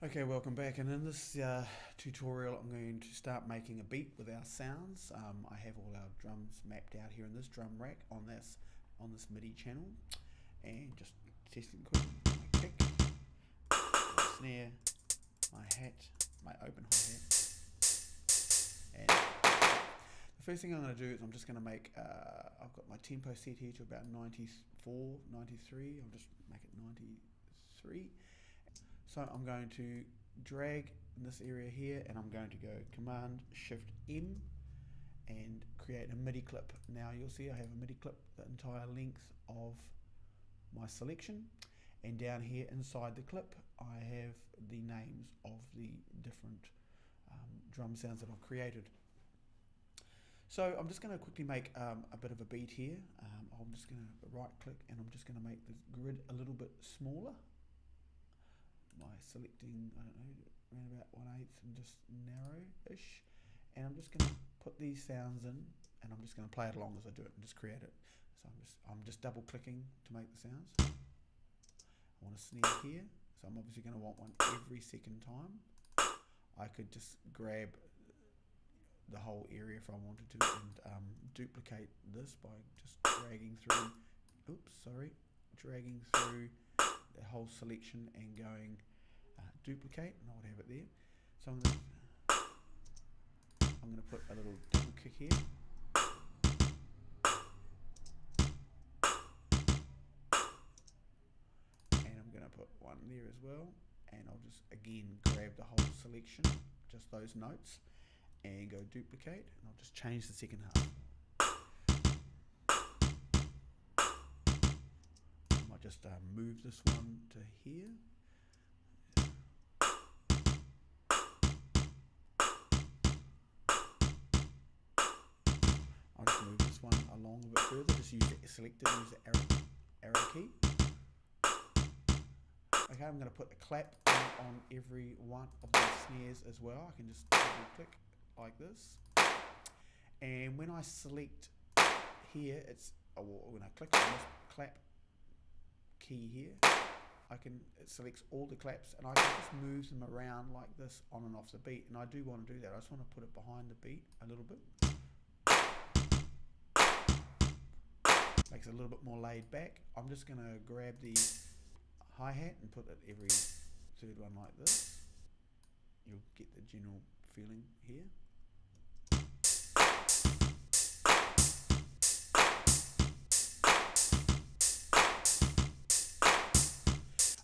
Okay, welcome back. And in this tutorial, I'm going to start making a beat with our sounds. I have all our drums mapped out here in this drum rack on this MIDI channel, and just testing quick. My kick, my snare, my hat, my open hi-hat, and the first thing I'm going to do is I'm just going to make. I've got my tempo set here to about 94, 93. I'll just make it 93. So I'm going to drag in this area here, and I'm going to go Command Shift M and create a MIDI clip. Now you'll see I have a MIDI clip the entire length of my selection, and down here inside the clip I have the names of the different drum sounds that I've created. So I'm just going to quickly make a bit of a beat here. I'm just going to right click, and I'm just going to make the grid a little bit smaller by selecting, I don't know, around about 1/8 and just narrow-ish. And I'm just going to put these sounds in, and I'm just going to play it along as I do it and just create it. So I'm just double clicking to make the sounds. I want a snare here, so I'm obviously going to want one every second time. I could just grab the whole area if I wanted to and duplicate this by just dragging through, dragging through the whole selection and going duplicate, and I would have it there. So I'm going to put a little double kick here. And I'm going to put one there as well. And I'll just again grab the whole selection, just those notes, and go duplicate. And I'll just change the second half. I might just move this one to here. I'll just move this one along a bit further. Just use the selected, use the arrow key. Okay, I'm going to put a clap on every one of these snares as well. I can just double click like this. And when I select here, when I click on this clap key here, it selects all the claps, and I can just move them around like this on and off the beat. And I do want to do that. I just want to put it behind the beat a little bit. Makes it a little bit more laid back. I'm just going to grab the hi-hat and put it every third one like this. You'll get the general feeling here.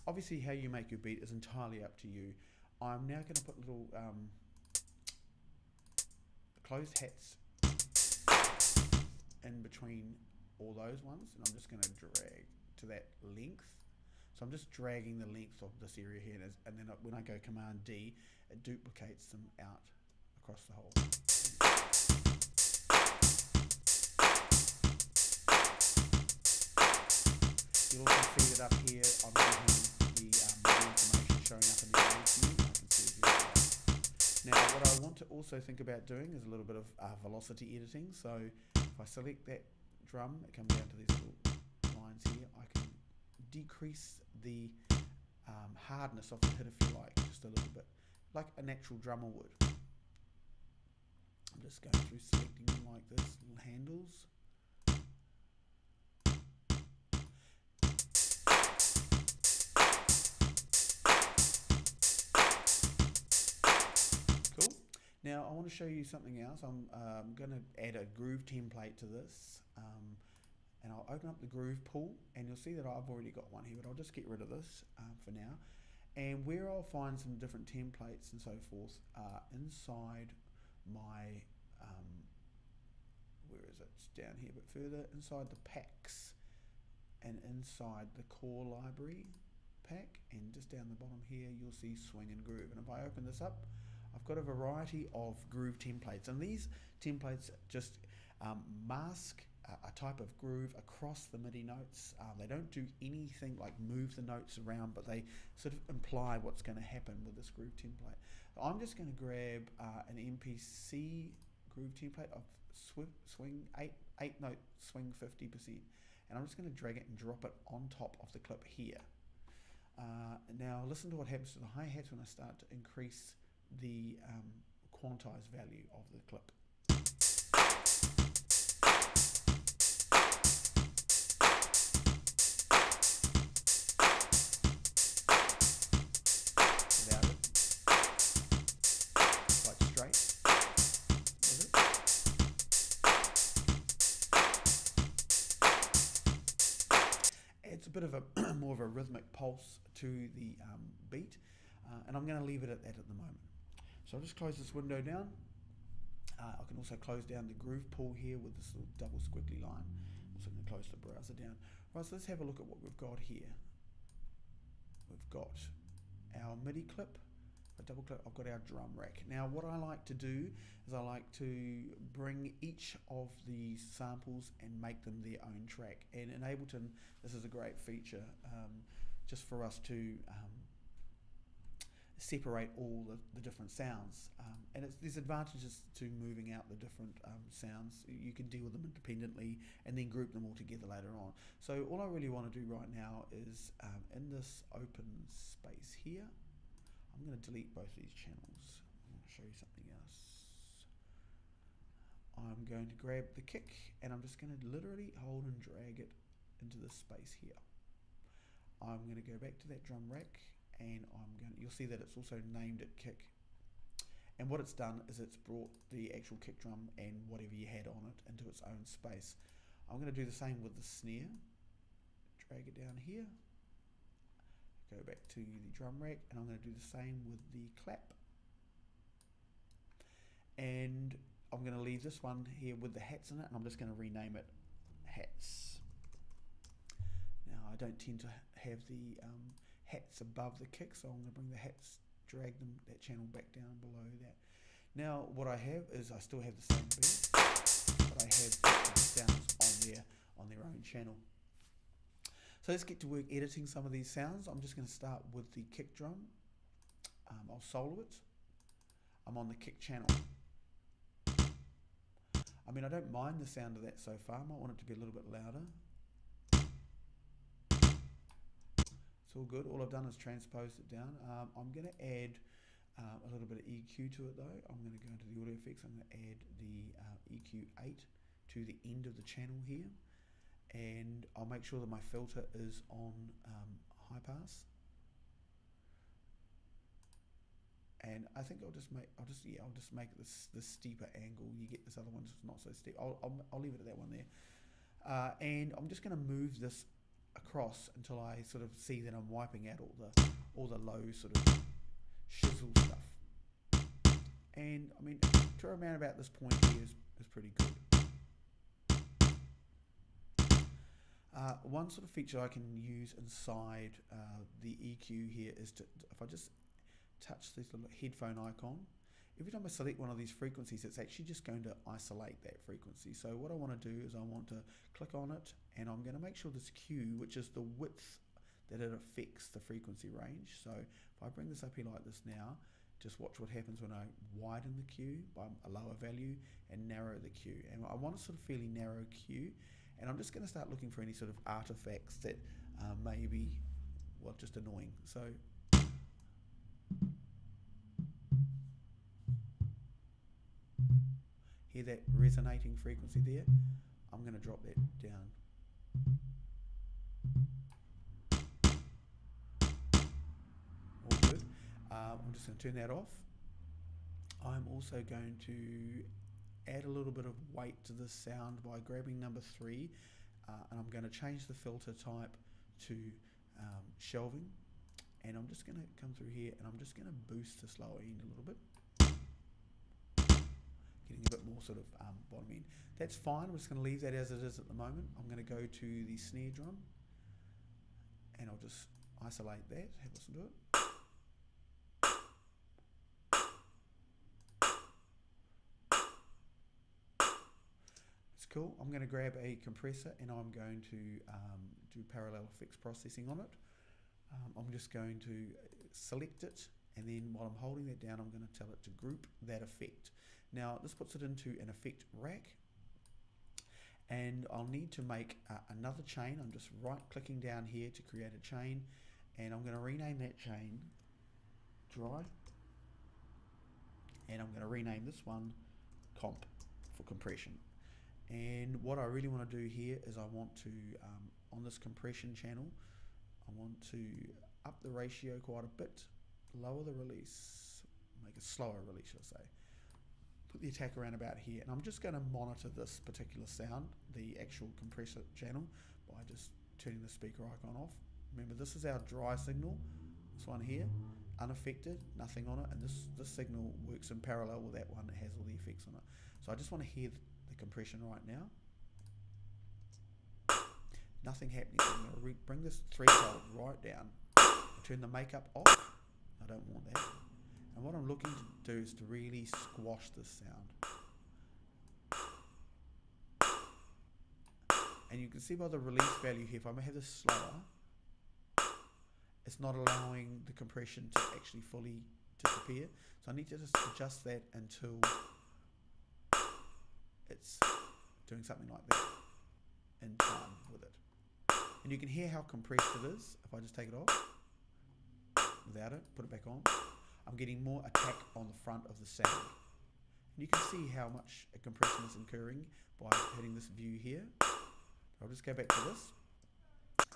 Obviously how you make your beat is entirely up to you. I'm now going to put little closed hats in between all those ones, and I'm just going to drag to that length. So I'm just dragging the length of this area here, and then when I go Command D, it duplicates them out across the whole. You'll also see that up here I'm using the information showing up in the view. I can see it here. Now what I want to also think about doing is a little bit of velocity editing. So if I select that drum, it comes down to these little lines here. I can decrease the hardness of the hit if you like, just a little bit, like a natural drummer would. I'm just going through selecting them like this, little handles. Cool. Now I want to show you something else. I'm going to add a groove template to this. And I'll open up the groove pool, and you'll see that I've already got one here, but I'll just get rid of this for now. And where I'll find some different templates and so forth inside my, where is it? It's down here, but further inside the packs and inside the core library pack, and just down the bottom here you'll see swing and groove. And if I open this up, I've got a variety of groove templates, and these templates just mask a type of groove across the MIDI notes. They don't do anything like move the notes around, but they sort of imply what's going to happen with this groove template. I'm just going to grab an MPC groove template of swing 8 note swing 50%, and I'm just going to drag it and drop it on top of the clip here. Now listen to what happens to the hi-hats when I start to increase the quantized value of the clip. Without it, quite straight. With it. Adds a bit of a more of a rhythmic pulse to the beat, and I'm going to leave it at that at the moment. So I'll just close this window down. I can also close down the groove pool here with this little double squiggly line. I'm also going to close the browser down. Right, so let's have a look at what we've got here. We've got our MIDI clip, a double clip, I've got our drum rack. Now what I like to do is I like to bring each of the samples and make them their own track. And in Ableton, this is a great feature just for us to separate all the different sounds, and there's advantages to moving out the different sounds. You can deal with them independently and then group them all together later on. So all I really want to do right now is in this open space here, I'm going to delete both these channels. I'm going to show you something else. I'm going to grab the kick and I'm just going to literally hold and drag it into this space here. I'm going to go back to that drum rack, and you'll see that it's also named it kick. And what it's done is it's brought the actual kick drum and whatever you had on it into its own space. I'm going to do the same with the snare. Drag it down here. Go back to the drum rack, and I'm going to do the same with the clap. And I'm going to leave this one here with the hats in it, and I'm just going to rename it hats. Now I don't tend to have the hats above the kick, so I'm going to bring the hats, drag that channel back down below that. Now what I have is I still have the same beat, but I have the sounds on their own channel. So let's get to work editing some of these sounds. I'm just going to start with the kick drum. I'll solo it. I'm on the kick channel. I mean, I don't mind the sound of that so far. I might want it to be a little bit louder. It's all good. All I've done is transposed it down. I'm going to add a little bit of EQ to it though. I'm going to go into the audio effects. I'm going to add the EQ8 to the end of the channel here, and I'll make sure that my filter is on high pass. And I think I'll just make this steeper angle. You get this other one just not so steep. I'll leave it at that one there. And I'm just going to move this across until I sort of see that I'm wiping out all the low sort of shizzle stuff. And I mean, to around about this point here is pretty good. One sort of feature I can use inside the EQ here is if I just touch this little headphone icon, every time I select one of these frequencies, it's actually just going to isolate that frequency. So what I want to do is I want to click on it, and I'm going to make sure this Q, which is the width that it affects the frequency range. So if I bring this up here like this now, just watch what happens when I widen the Q by a lower value and narrow the Q. And I want a sort of fairly narrow Q, and I'm just going to start looking for any sort of artifacts that may be, well, just annoying. So hear that resonating frequency there? I'm going to drop that down. All good. I'm just going to turn that off. I'm also going to add a little bit of weight to the sound by grabbing number 3, and I'm going to change the filter type to shelving, and I'm just going to come through here and I'm just going to boost the slower end a little bit, getting a bit more sort of bottom end. That's fine. I'm just going to leave that as it is at the moment. I'm going to go to the snare drum, and I'll just isolate that, have a listen to it. It's cool. I'm going to grab a compressor, and I'm going to do parallel effects processing on it. I'm just going to select it, and then while I'm holding that down, I'm going to tell it to group that effect. Now this puts it into an effect rack, and I'll need to make another chain. I'm just right clicking down here to create a chain, and I'm going to rename that chain dry, and I'm going to rename this one comp for compression. And what I really want to do here is I want to, on this compression channel, I want to up the ratio quite a bit, lower the release, make a slower release, should I say. Put the attack around about here, and I'm just going to monitor this particular sound, the actual compressor channel, by just turning the speaker icon off. Remember, this is our dry signal, this one here, unaffected, nothing on it, and this signal works in parallel with that one that has all the effects on it. So I just want to hear the compression right now. Nothing happening. I'm going to bring this threshold right down. Turn the makeup off. I don't want that. And what I'm looking to do is to really squash this sound. And you can see by the release value here, if I have this slower, it's not allowing the compression to actually fully disappear. So I need to just adjust that until it's doing something like that in time with it. And you can hear how compressed it is. If I just take it off, without it, put it back on, I'm getting more attack on the front of the sound. And you can see how much a compression is occurring by hitting this view here. I'll just go back to this.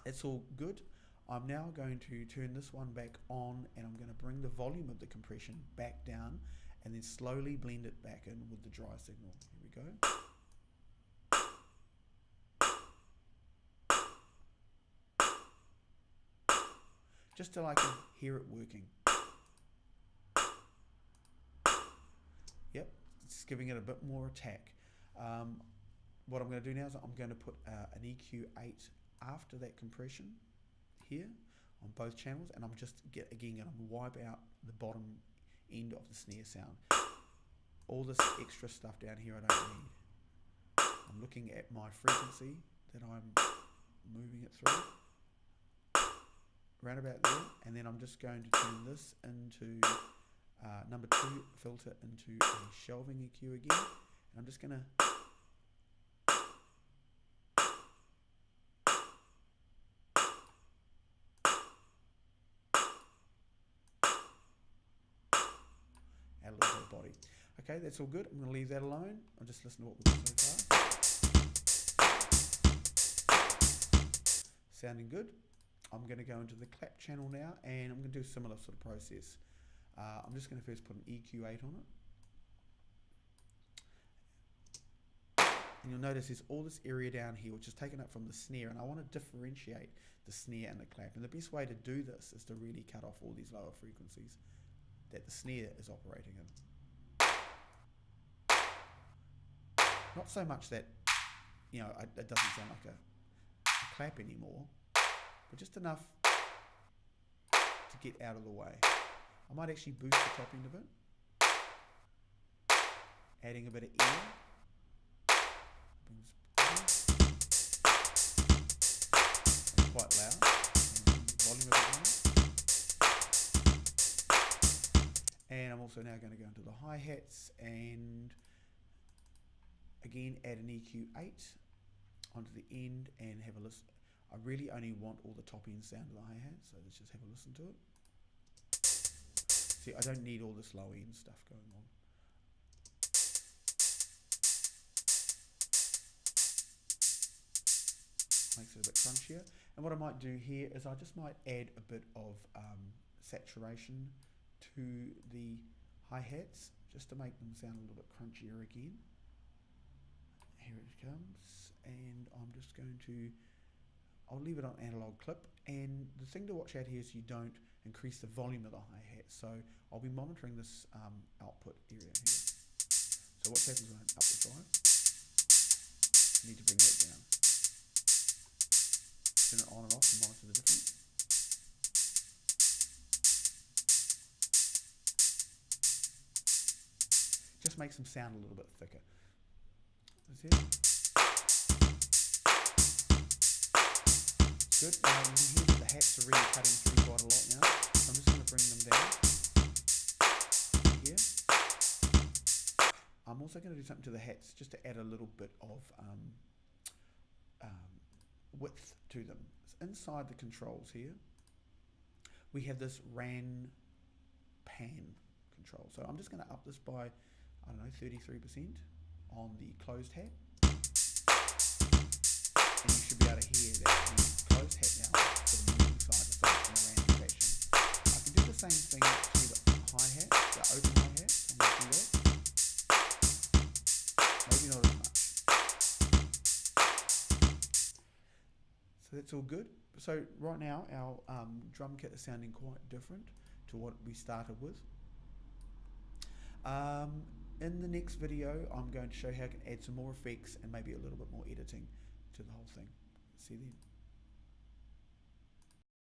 It's all good. I'm now going to turn this one back on, and I'm going to bring the volume of the compression back down and then slowly blend it back in with the dry signal. Here we go. Just till I can hear it working. Yep, it's giving it a bit more attack. What I'm going to do now is I'm going to put an EQ8 after that compression here on both channels, and I'm just again going to wipe out the bottom end of the snare sound. All this extra stuff down here I don't need. I'm looking at my frequency that I'm moving it through. Around about there, and then I'm just going to turn this into number 2 filter into a shelving EQ again, and I'm just going to add a little bit of body. Okay, that's all good. I'm going to leave that alone. I'll just listen to what we've done so far. Sounding good. I'm going to go into the clap channel now, and I'm going to do a similar sort of process. I'm just going to first put an EQ8 on it. And you'll notice there's all this area down here which is taken up from the snare, and I want to differentiate the snare and the clap. And the best way to do this is to really cut off all these lower frequencies that the snare is operating in. Not so much that, you know, it doesn't sound like a clap anymore, but just enough to get out of the way. I might actually boost the top end of it, adding a bit of air. It's quite loud. Volume of it. And I'm also now going to go into the hi-hats and again add an EQ8 onto the end and have a listen. I really only want all the top end sound of the hi-hat, so let's just have a listen to it. See, I don't need all this low end stuff going on. Makes it a bit crunchier. And what I might do here is I just might add a bit of saturation to the hi-hats, just to make them sound a little bit crunchier again. Here it comes, and I'm just going to, I'll leave it on analog clip, and the thing to watch out here is you don't increase the volume of the hi-hat, so I'll be monitoring this output area here. So what happens when I up the drive? I need to bring that down. Turn it on and off and monitor the difference. Just makes them sound a little bit thicker. That's it. Good. You can hear that the hats are really cutting through quite a lot now. So I'm just going to bring them down here. I'm also going to do something to the hats just to add a little bit of width to them. It's inside the controls here. we have this ran pan control. So I'm just going to up this by, I don't know, 33% on the closed hat. And you should be able to hear that the closed hat now is moving side to side in a random fashion. I can do the same thing to the hi-hat, the open hi-hat. I'm going to do that. Maybe not as much. So that's all good. So right now our drum kit is sounding quite different to what we started with. In the next video I'm going to show how I can add some more effects and maybe a little bit more editing to the whole thing. See you then.